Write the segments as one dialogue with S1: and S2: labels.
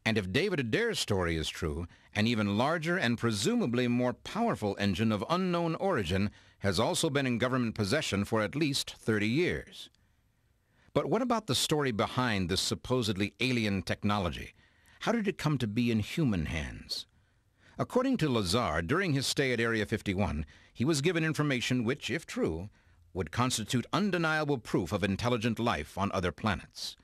S1: And if David Adair's story is true, an even larger and presumably more powerful engine of unknown origin has also been in government possession for at least 30 years. But what about the story behind this supposedly alien technology? How did it come to be in human hands? According to Lazar, during his stay at Area 51, he was given information which, if true, would constitute undeniable proof of intelligent life on other planets.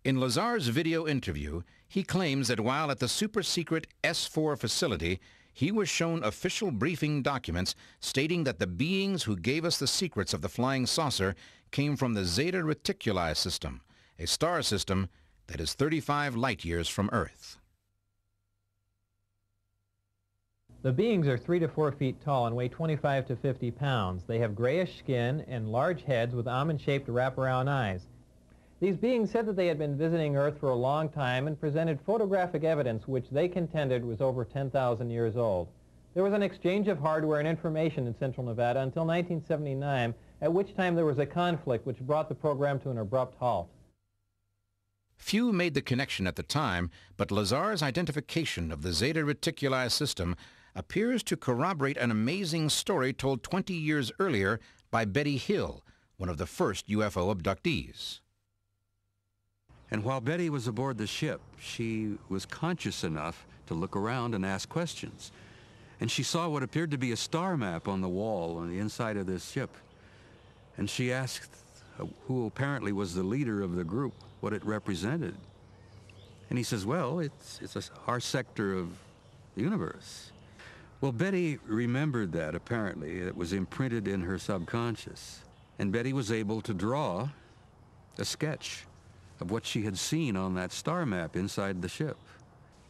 S1: In Lazar's video interview, he claims that while at the super-secret S4 facility, he was shown official briefing documents stating that the beings who gave us the secrets of the flying saucer came from the Zeta Reticuli system, a star system that is 35 light-years from Earth.
S2: The beings are 3 to 4 feet tall and weigh 25 to 50 pounds. They have grayish skin and large heads with almond-shaped wraparound eyes. These beings said that they had been visiting Earth for a long time and presented photographic evidence which they contended was over 10,000 years old. There was an exchange of hardware and information in Central Nevada until 1979, at which time there was a conflict which brought the program to an abrupt halt.
S1: Few made the connection at the time, but Lazar's identification of the Zeta Reticuli system appears to corroborate an amazing story told 20 years earlier by Betty Hill, one of the first UFO abductees.
S3: And while Betty was aboard the ship, she was conscious enough to look around and ask questions. And she saw what appeared to be a star map on the wall on the inside of this ship. And she asked who apparently was the leader of the group what it represented. And he says, well, it's our sector of the universe. Well, Betty remembered that, apparently. It was imprinted in her subconscious. And Betty was able to draw a sketch of what she had seen on that star map inside the ship.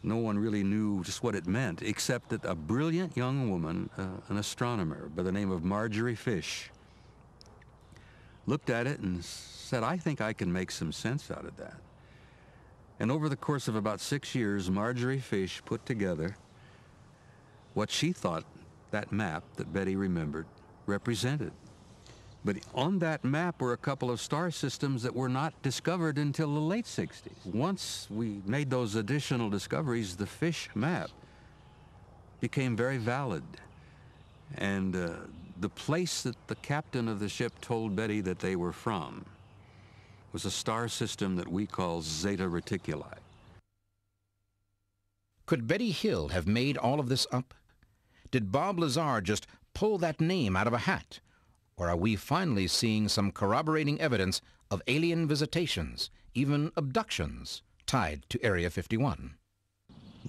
S3: No one really knew just what it meant, except that a brilliant young woman, an astronomer by the name of Marjorie Fish, looked at it and said, I think I can make some sense out of that. And over the course of about 6 years, Marjorie Fish put together what she thought that map that Betty remembered represented. But on that map were a couple of star systems that were not discovered until the late 60s. Once we made those additional discoveries, the Fish map became very valid. And the place that the captain of the ship told Betty that they were from was a star system that we call Zeta Reticuli.
S1: Could Betty Hill have made all of this up? Did Bob Lazar just pull that name out of a hat? Or are we finally seeing some corroborating evidence of alien visitations, even abductions, tied to Area 51?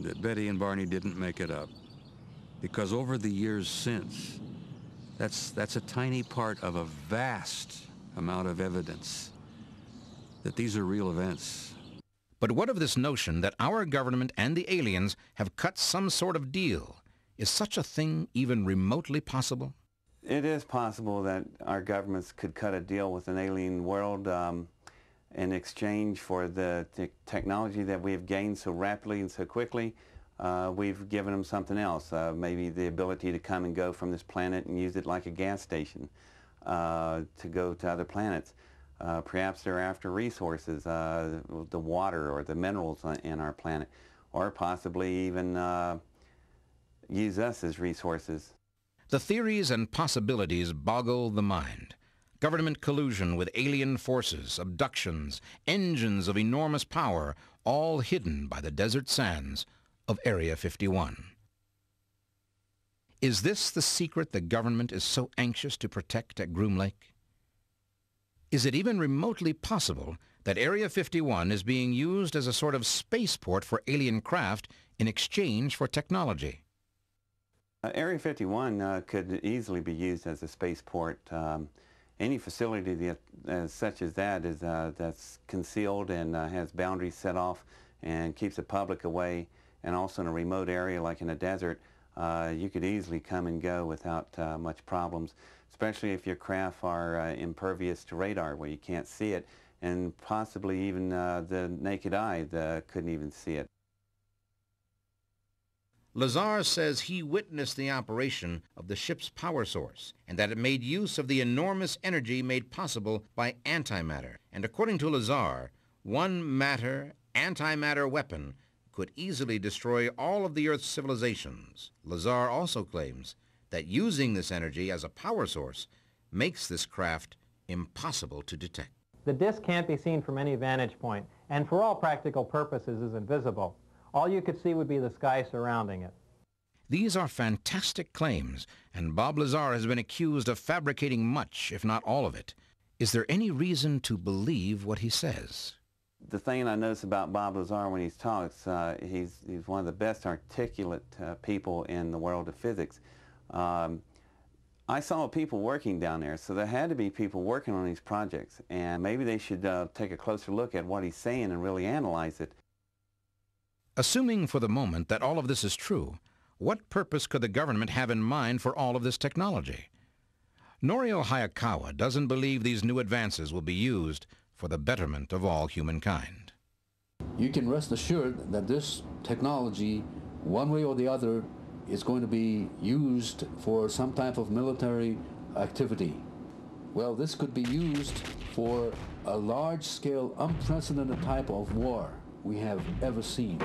S3: That Betty and Barney didn't make it up. Because over the years since, that's a tiny part of a vast amount of evidence that these are real events.
S1: But what of this notion that our government and the aliens have cut some sort of deal? Is such a thing even remotely possible?
S4: It is possible that our governments could cut a deal with an alien world in exchange for the technology that we have gained so rapidly and so quickly. We've given them something else, maybe the ability to come and go from this planet and use it like a gas station to go to other planets. Perhaps they're after resources, the water or the minerals in our planet, or possibly even use us as resources.
S1: The theories and possibilities boggle the mind. Government collusion with alien forces, abductions, engines of enormous power, all hidden by the desert sands of Area 51. Is this the secret the government is so anxious to protect at Groom Lake? Is it even remotely possible that Area 51 is being used as a sort of spaceport for alien craft in exchange for technology?
S4: Area 51 could easily be used as a spaceport. Any facility such as that is that's concealed and has boundaries set off and keeps the public away, and also in a remote area like in a desert, you could easily come and go without much problems, especially if your craft are impervious to radar where you can't see it, and possibly even the naked eye couldn't even see it.
S1: Lazar says he witnessed the operation of the ship's power source and that it made use of the enormous energy made possible by antimatter. And according to Lazar, one matter-antimatter weapon could easily destroy all of the Earth's civilizations. Lazar also claims that using this energy as a power source makes this craft impossible to detect.
S2: The disk can't be seen from any vantage point, and for all practical purposes is invisible. All you could see would be the sky surrounding it.
S1: These are fantastic claims, and Bob Lazar has been accused of fabricating much, if not all of it. Is there any reason to believe what he says?
S4: The thing I notice about Bob Lazar when he talks, he's one of the best articulate people in the world of physics. I saw people working down there, so there had to be people working on these projects, and maybe they should take a closer look at what he's saying and really analyze it.
S1: Assuming for the moment that all of this is true, what purpose could the government have in mind for all of this technology? Norio Hayakawa doesn't believe these new advances will be used for the betterment of all humankind.
S5: You can rest assured that this technology, one way or the other, is going to be used for some type of military activity. Well, this could be used for a large-scale, unprecedented type of war we have ever seen.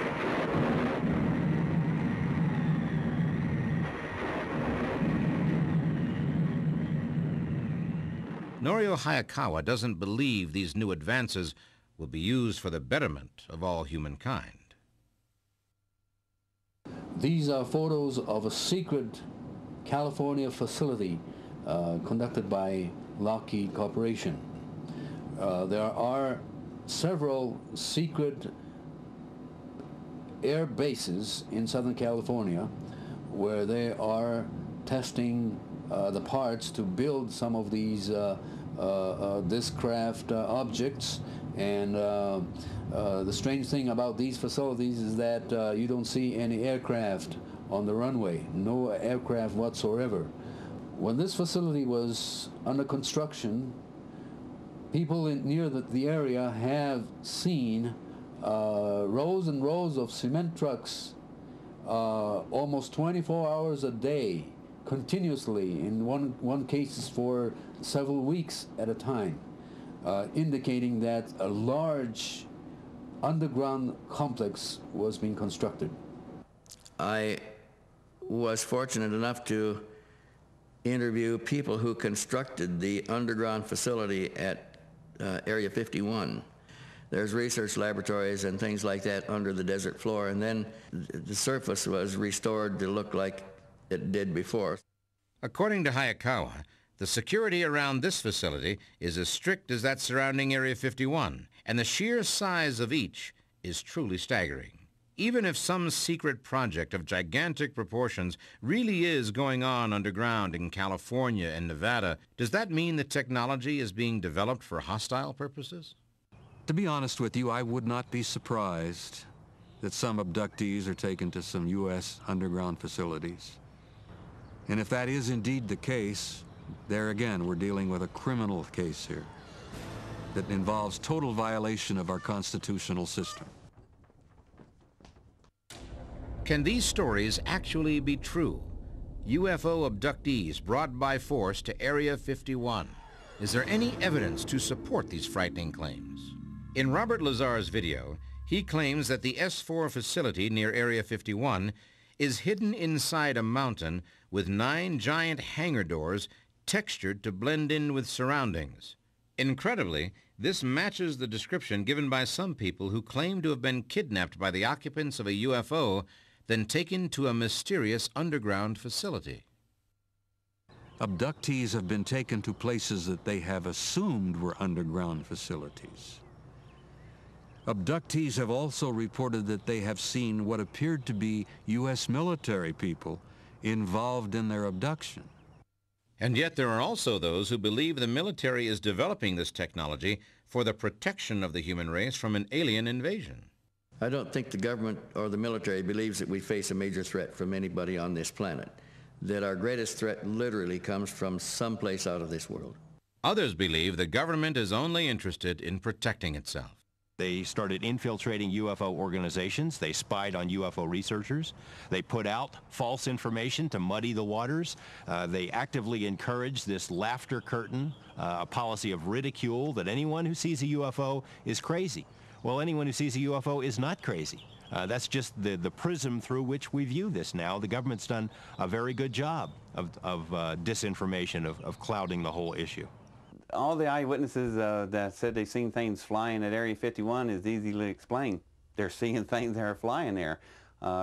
S1: Norio Hayakawa doesn't believe these new advances will be used for the betterment of all humankind.
S5: These are photos of a secret California facility conducted by Lockheed Corporation. There are several secret air bases in Southern California where they are testing the parts to build some of these this craft objects, and the strange thing about these facilities is that you don't see any aircraft on the runway, no aircraft whatsoever. When this facility was under construction, people near the area have seen rows and rows of cement trucks almost 24 hours a day, continuously, in one cases for several weeks at a time, indicating that a large underground complex was being constructed.
S6: I was fortunate enough to interview people who constructed the underground facility at Area 51. There's research laboratories and things like that under the desert floor, and then the surface was restored to look like it did before.
S1: According to Hayakawa, the security around this facility is as strict as that surrounding Area 51, and the sheer size of each is truly staggering. Even if some secret project of gigantic proportions really is going on underground in California and Nevada, does that mean the technology is being developed for hostile purposes?
S3: To be honest with you, I would not be surprised that some abductees are taken to some U.S. underground facilities. And if that is indeed the case, there again, we're dealing with a criminal case here that involves total violation of our constitutional system.
S1: Can these stories actually be true? UFO abductees brought by force to Area 51. Is there any evidence to support these frightening claims? In Robert Lazar's video, he claims that the S4 facility near Area 51 is hidden inside a mountain with 9 giant hangar doors textured to blend in with surroundings. Incredibly, this matches the description given by some people who claim to have been kidnapped by the occupants of a UFO, then taken to a mysterious underground facility.
S3: Abductees have been taken to places that they have assumed were underground facilities. Abductees have also reported that they have seen what appeared to be U.S. military people involved in their abduction.
S1: And yet there are also those who believe the military is developing this technology for the protection of the human race from an alien invasion.
S6: I don't think the government or the military believes that we face a major threat from anybody on this planet, that our greatest threat literally comes from someplace out of this world.
S1: Others believe the government is only interested in protecting itself.
S7: They started infiltrating UFO organizations. They spied on UFO researchers. They put out false information to muddy the waters. They actively encourage this laughter curtain, a policy of ridicule that anyone who sees a UFO is crazy. Well, anyone who sees a UFO is not crazy. That's just the prism through which we view this now. The government's done a very good job of disinformation, of clouding the whole issue.
S4: All the eyewitnesses that said they've seen things flying at Area 51 is easily explained. They're seeing things that are flying there.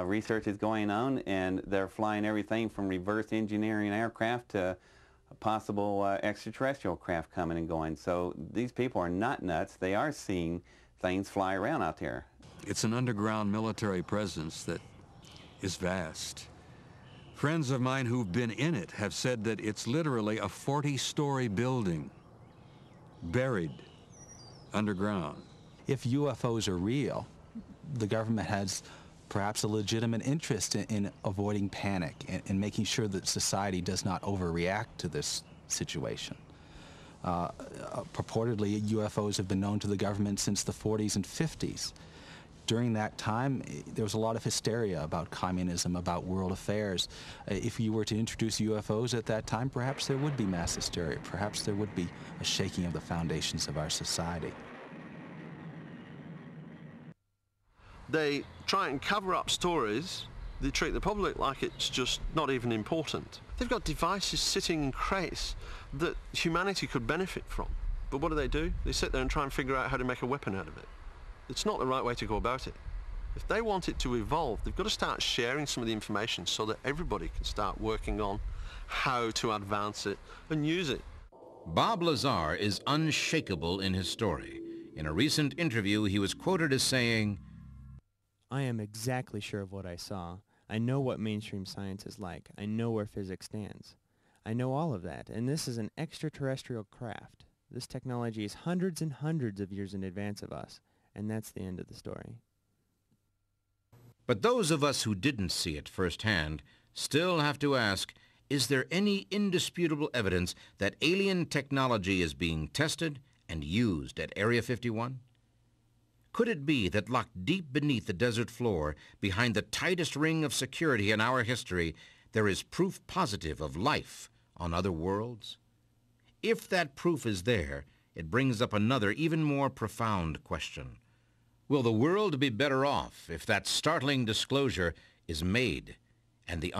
S4: Research is going on, and they're flying everything from reverse engineering aircraft to possible extraterrestrial craft coming and going. So these people are not nuts. They are seeing things fly around out there.
S3: It's an underground military presence that is vast. Friends of mine who've been in it have said that it's literally a 40-story building, buried underground.
S8: If UFOs are real, the government has perhaps a legitimate interest in avoiding panic and making sure that society does not overreact to this situation. Purportedly, UFOs have been known to the government since the 40s and 50s. During that time, there was a lot of hysteria about communism, about world affairs. If you were to introduce UFOs at that time, perhaps there would be mass hysteria. Perhaps there would be a shaking of the foundations of our society.
S9: They try and cover up stories. They treat the public like it's just not even important. They've got devices sitting in crates that humanity could benefit from. But what do? They sit there and try and figure out how to make a weapon out of it. It's not the right way to go about it. If they want it to evolve, they've got to start sharing some of the information so that everybody can start working on how to advance it and use it.
S1: Bob Lazar is unshakable in his story. In a recent interview, he was quoted as saying,
S10: "I am exactly sure of what I saw. I know what mainstream science is like. I know where physics stands. I know all of that, and this is an extraterrestrial craft. This technology is hundreds and hundreds of years in advance of us, and that's the end of the story."
S1: But those of us who didn't see it firsthand still have to ask, is there any indisputable evidence that alien technology is being tested and used at Area 51? Could it be that locked deep beneath the desert floor, behind the tightest ring of security in our history, there is proof positive of life on other worlds? If that proof is there, it brings up another, even more profound question. Will the world be better off if that startling disclosure is made and the